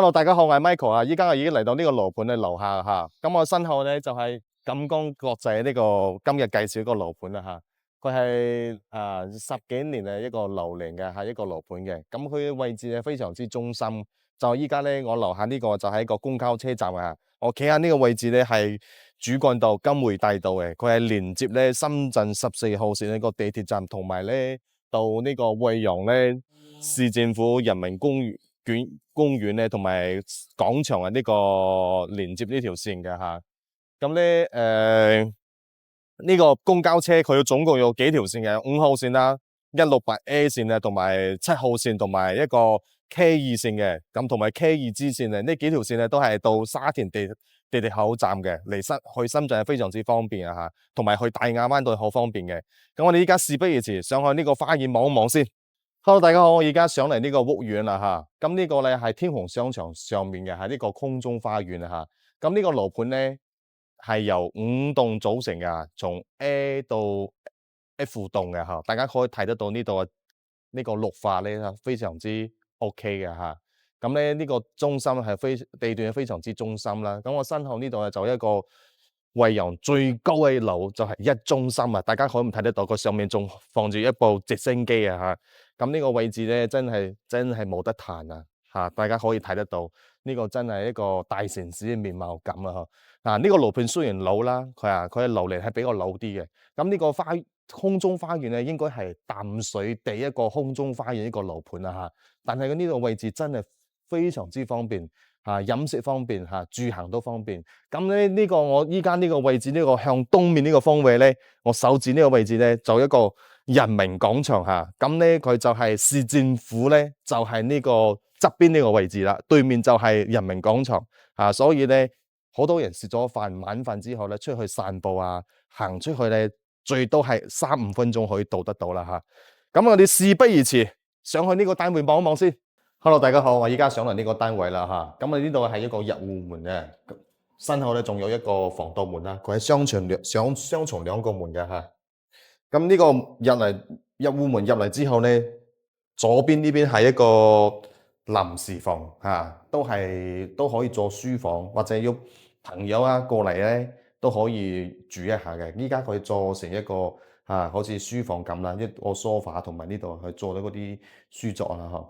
Hello，大家好，我係 Michael 啊！依家我已經嚟到呢個樓盤嘅樓下嚇，咁我身後咧就係錦江國際呢個今日介紹個樓盤啦嚇。佢係十幾年嘅一個樓齡嘅係一個樓盤嘅，咁佢嘅位置咧非常之中心。就依家咧我樓下呢個就係一個公交車站啊，我企喺呢個位置咧係主幹道金匯大道嘅，佢係連接咧深圳14號線一個地鐵站，同埋咧到呢個惠陽咧市政府人民公園咧，同埋廣場啊呢個連接呢條線嘅吓。咁咧呢個公交車佢總共有幾條線嘅，5號線啦、168A 線啊，同埋7號線，同埋一個 K2 線嘅。咁同埋 K2 支線呢幾條線咧都係到沙田地鐵口站嘅，去深圳係非常之方便啊吓，同埋去大亞灣都好方便嘅。咁我哋依家事不宜遲，上去呢個花園望一望先。Hello，大家好，我而家上嚟呢個屋苑啦吓，咁呢個咧係天虹商場上面嘅，係呢個空中花園啊吓。咁呢個樓盤咧係由5棟組成嘅，從 A 到 F 棟嘅吓，大家可以睇得到呢度呢個綠化咧非常之 OK 嘅吓。咁咧呢個中心係地段係非常之中心啦。咁我身後呢度咧就一個惠陽最高嘅樓就係一中心啊，大家可唔睇得到？佢上面仲放住一部直升機啊吓。咁呢個位置咧，真係冇得彈啊！嚇，大家可以睇得到，呢個真係一個大城市嘅面貌感啊！嚇，呢個樓盤雖然老啦，佢嘅樓齡係比較老啲嘅。咁呢個空中花園咧，應該係淡水地一個空中花園一個樓盤啊！嚇，但係佢呢個位置真係非常之方便嚇，飲食方便嚇，住行都方便。咁咧呢個我依家呢個位置呢個向東面呢個方位咧，我手指呢個位置咧就一個人民廣場嚇，咁咧佢就係市政府咧，就係呢個側邊呢個位置啦，對面就係人民廣場嚇，所以咧好多人食咗晚飯之後咧，出去散步啊，行出去咧，最多係3-5分鐘可以到得到啦嚇。咁我哋事不宜遲，上去呢個單位望一望先。Hello，大家好，我依家上嚟呢個單位啦嚇，咁我呢度係一個入戶門嘅，身後咧仲有一個防盜門啦，佢係雙重兩個門嘅嚇。咁呢個入戶門入嚟之後咧，左邊呢邊係一個臨時房嚇，都可以做書房，或者要朋友啊過嚟咧都可以住一下嘅。依家佢做成一個好似書房咁啦，一個梳化同埋呢度去做到嗰啲書桌啦嗬。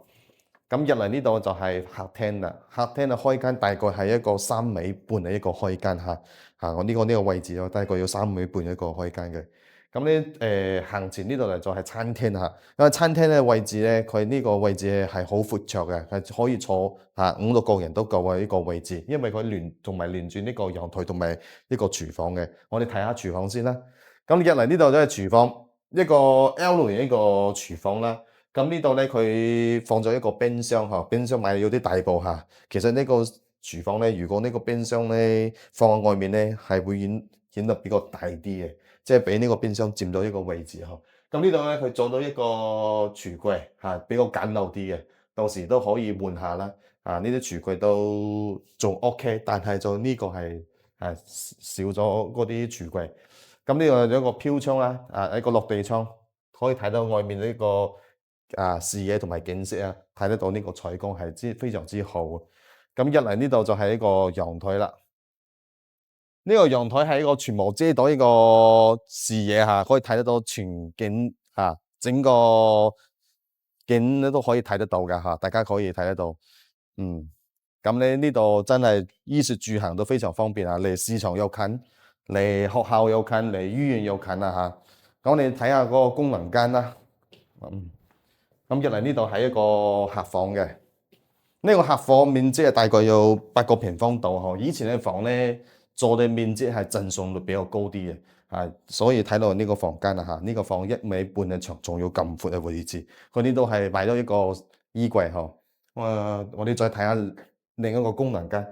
咁入嚟呢度就係客廳啦，客廳嘅開間大概係一個3米半嘅一個開間嚇。我呢個位置大概要3米半一個開間嘅。咁咧行前呢度嚟就係餐廳嚇，因為餐廳嘅位置咧，佢呢個位置係好闊綽嘅，係可以坐5-6個人都夠嘅呢個位置，因為佢連住呢個陽台同埋呢個廚房嘅。我哋睇下廚房先啦。咁入嚟呢度都係廚房，一個 L 型一個廚房啦。咁呢度咧佢放咗一個冰箱嚇，冰箱買有啲大部嚇。其實呢個廚房咧，如果呢個冰箱咧放喺外面咧，係會顯得比較大啲嘅。即係俾呢個冰箱佔到一個位置呵。咁呢度咧佢做到一個櫥櫃嚇，比較簡陋啲嘅，到時都可以換下啦。呢啲櫥櫃都仲 OK，但係就呢個係少咗嗰啲櫥櫃。咁呢度有一個飄窗啦，一個落地窗，可以睇到外面呢個視野同埋景色啊，睇得到呢個採光係非常之好。咁入嚟呢度就係一個陽台啦。呢個陽台係一個全部遮到呢個視野嚇，可以睇得到全景嚇，整個景咧都可以睇得到㗎嚇，大家可以睇得到。咁咧呢度真係衣食住行都非常方便啊！離市場又近，離學校又近，離醫院又近啦嚇。咁你睇下嗰個功能間啦。咁入嚟呢度係一個客房嘅，呢個客房面積係大概有8個平方度嗬。以前嘅房咧，做嘅面積係淨重率比較高啲嘅，所以睇到呢個房間啦嚇，呢個房1米半嘅長，仲要咁闊嘅位置，佢呢度係擺咗一個衣櫃嗬。我哋再睇下另一個功能間。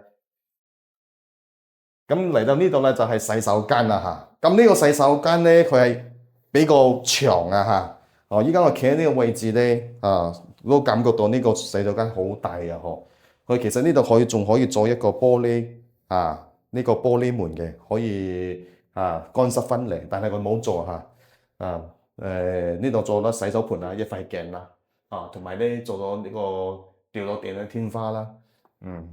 咁嚟到呢度咧就係洗手間啦嚇。咁呢個洗手間咧佢係比較長啊嚇。依家我企喺呢個位置咧都感覺到呢個洗手間好大啊嗬。佢其實呢度仲可以做一個玻璃呢個玻璃門嘅，可以乾濕分離，但係佢冇做呢度做咗洗手盆一塊鏡啦，同埋咧做咗呢個吊咗電嘅天花啦，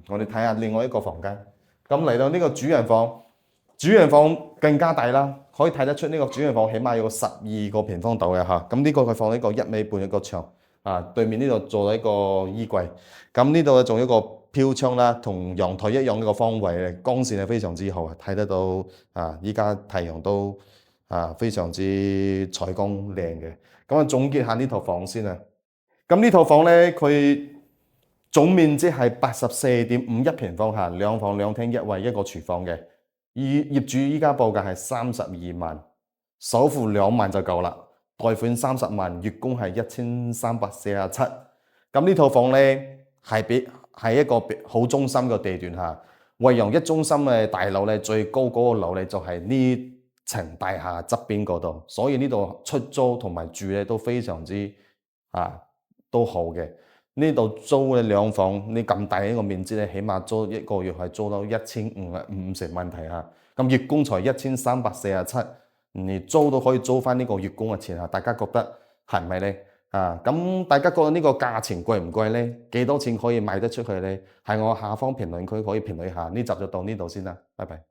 我哋睇下另外一個房間。咁嚟到呢個主人房，主人房更加大啦，可以睇得出呢個主人房起碼有12個平方度嘅嚇。咁呢個佢放喺一個1米半一個牆啊，對面呢度做咗一個衣櫃。咁呢度仲有一個飄窗啦，同陽台一樣呢個方位，光線係非常之好啊，睇得到啊！依家太陽都非常之採光靚嘅。咁啊總結下呢套房先啊。咁呢套房咧，佢總面積係84.51平方嚇，2房2廳1衛一個廚房嘅。而業主依家報價係32萬，首付2萬就夠啦，貸款30萬，月供係1347。咁呢套房咧係一個好中心嘅地段嚇，惠陽1中心嘅大樓咧，最高嗰個樓咧就係呢層大廈側邊嗰度，所以呢度出租同埋住咧都非常之都好嘅。呢度租嘅2房，你咁大一個面積咧，起碼租一個月係租到1550蚊題嚇。咁月供才1347，你租都可以租翻呢個月供嘅錢嚇。大家覺得係咪咧？咁大家覺得呢個價錢貴唔貴咧？幾多錢可以賣得出去咧？喺我下方評論區可以評論一下。呢集就到呢度先啦，拜拜。